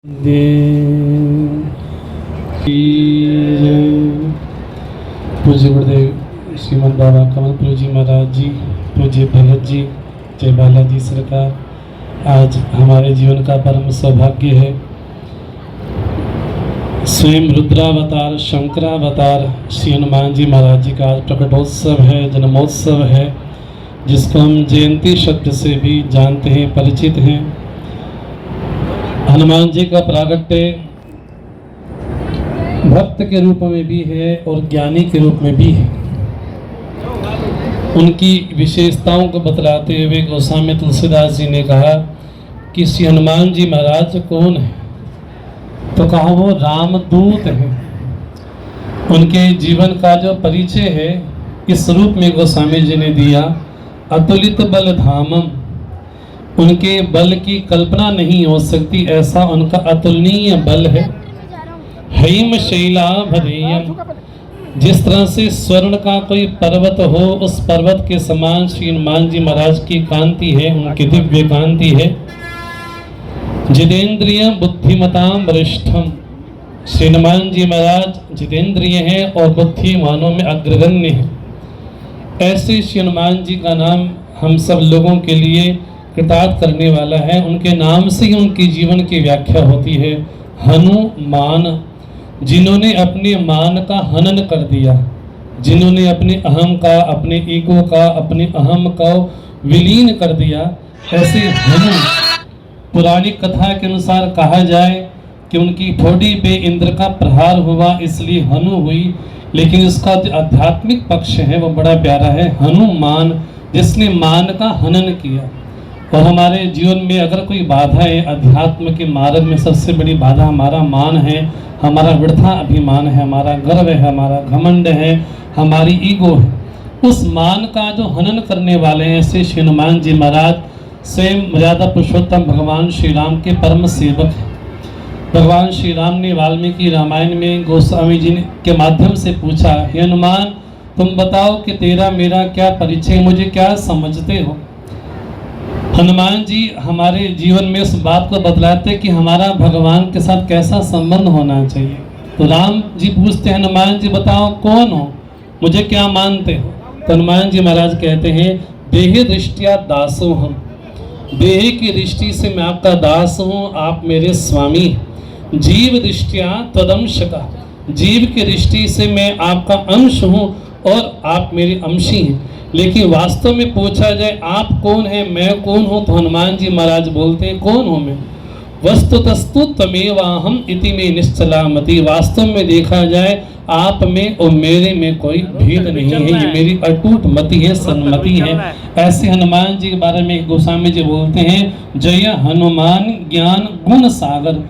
पूज्य गुरुदेव श्रीमद बाबा कमलपुर जी महाराज जी, पूज्य भगत जी, जय बालाजी सरकार। आज हमारे जीवन का परम सौभाग्य है, स्वयं रुद्रावतार शंकरावतार श्री हनुमान जी महाराज जी का आज प्रकटोत्सव है, जन्मोत्सव है, जिसको हम जयंती शब्द से भी जानते हैं, परिचित हैं। हनुमान जी का प्रागट्य भक्त के रूप में भी है और ज्ञानी के रूप में भी है। उनकी विशेषताओं को बतलाते हुए गोस्वामी तुलसीदास जी ने कहा कि श्री हनुमान जी महाराज कौन है, तो कहा वो रामदूत है। उनके जीवन का जो परिचय है इस रूप में गोस्वामी जी ने दिया, अतुलित बल धामम। उनके बल की कल्पना नहीं हो सकती, ऐसा उनका अतुलनीय बल है। हेम शैलाभरेयम, जिस तरह से स्वर्ण का कोई पर्वत हो, उस पर्वत के समान श्री हनुमान जी महाराज की कांति है, उनकी दिव्य कांति है। जितेंद्रिय बुद्धिमताम वरिष्ठम, श्री हनुमान जी महाराज जितेंद्रिय हैं और बुद्धिमानों में अग्रगण्य हैं। ऐसे श्री हनुमान जी का नाम हम सब लोगों के लिए कृतार्थ करने वाला है। उनके नाम से ही उनकी जीवन की व्याख्या होती है। हनुमान, जिन्होंने अपने मान का हनन कर दिया, जिन्होंने अपने अहम का, अपने ईगो का, अपने अहम का विलीन कर दिया, ऐसे हनु। पुरानी कथा के अनुसार कहा जाए कि उनकी ठोड़ी पे इंद्र का प्रहार हुआ, इसलिए हनु हुई, लेकिन इसका जो आध्यात्मिक पक्ष है वो बड़ा प्यारा है। हनुमान, जिसने मान का हनन किया। और हमारे जीवन में अगर कोई बाधा है, अध्यात्म के मार्ग में सबसे बड़ी बाधा हमारा मान है, हमारा वृथा अभिमान है, हमारा गर्व है, हमारा घमंड है, हमारी ईगो है। उस मान का जो हनन करने वाले हैं ऐसे श्री हनुमान जी महाराज स्वयं मर्यादा पुरुषोत्तम भगवान श्री राम के परम सेवक हैं। भगवान श्री राम ने वाल्मीकि रामायण में गोस्वामी जी के माध्यम से पूछा, हे हनुमान, तुम बताओ कि तेरा मेरा क्या परिचय, मुझे क्या समझते हो। हनुमान जी हमारे जीवन में उस बात को बतलाते कि हमारा भगवान के साथ कैसा संबंध होना चाहिए। तो राम जी पूछते हैं, हनुमान जी बताओ कौन हो, मुझे क्या मानते हो। तो हनुमान जी महाराज कहते हैं, देह दृष्टिया दासो हम, देह की दृष्टि से मैं आपका दास हूँ, आप मेरे स्वामी। जीव दृष्टिया तदंश का, जीव की दृष्टि से मैं आपका अंश हूँ और आप मेरे अंशी हैं। लेकिन वास्तव में पूछा जाए आप कौन है, मैं कौन हूँ, तो हनुमान जी महाराज बोलते हैं, कौन हूँ मैं, वस्तुतस्तु त्वमेवाहम इति में निश्चला मति। वास्तव में देखा जाए आप में और मेरे में कोई भेद नहीं है, ये मेरी अटूट मति है, सन्मति है। ऐसे हनुमान जी के बारे में गोस्वामी जी बोलते हैं, जय हनुमान ज्ञान गुण सागर,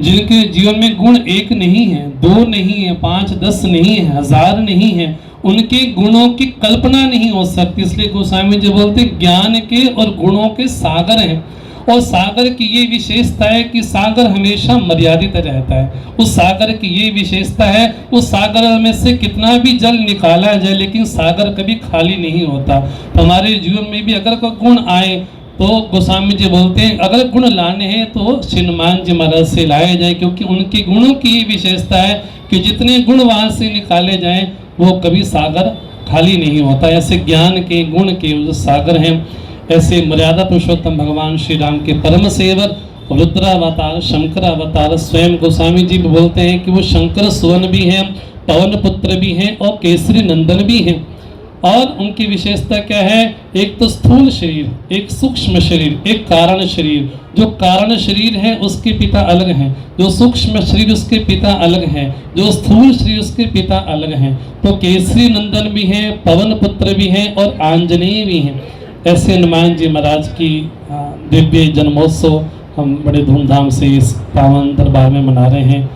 जिनके जीवन में गुण एक नहीं है, दो नहीं है, 5 10 नहीं है, 1000 नहीं है, उनके गुणों की कल्पना नहीं हो सकती। इसलिए गोस्वामी जी बोलते ज्ञान के और गुणों के सागर हैं। और सागर की ये विशेषता है कि सागर हमेशा मर्यादित रहता है। उस सागर की ये विशेषता है, उस सागर में से कितना भी जल निकाला जाए लेकिन सागर कभी खाली नहीं होता। तो हमारे जीवन में भी अगर कोई गुण आए तो गोस्वामी जी बोलते हैं अगर गुण लाने हैं तो श्री हनुमान जी महाराज से लाए जाए, क्योंकि उनके गुणों की ये विशेषता है कि जितने गुण वहाँ से निकाले जाएं वो कभी सागर खाली नहीं होता। ऐसे ज्ञान के गुण के जो सागर हैं, ऐसे मर्यादा पुरुषोत्तम भगवान श्री राम के परम सेवक रुद्रावतार शंकरावतार स्वयं गोस्वामी जी बोलते हैं कि वो शंकर सुवन भी हैं, पवन पुत्र भी हैं और केसरी नंदन भी हैं। और उनकी विशेषता क्या है, एक तो स्थूल शरीर, एक सूक्ष्म शरीर, एक कारण शरीर। जो कारण शरीर है उसके पिता अलग हैं, जो सूक्ष्म शरीर उसके पिता अलग हैं, जो स्थूल शरीर उसके पिता अलग हैं। तो केसरी नंदन भी हैं, पवन पुत्र भी हैं और आंजनेय भी हैं। ऐसे हनुमान जी महाराज की दिव्य जन्मोत्सव हम बड़े धूमधाम से इस पावन दरबार में मना रहे हैं।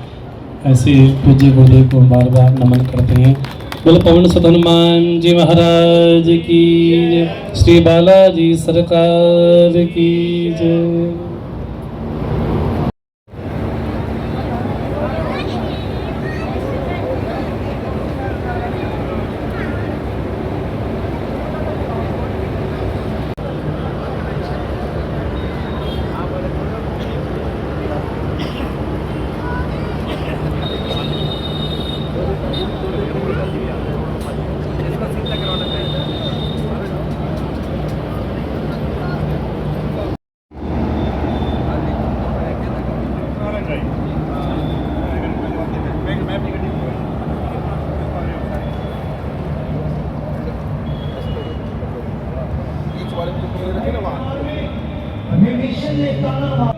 ऐसे पूज्य गुरुदेव को बार बार नमन करते हैं। बोलो पवन सुत हनुमान जी महाराज की जय, श्री बालाजी सरकार की जय। विभीषण ने ताना मारा।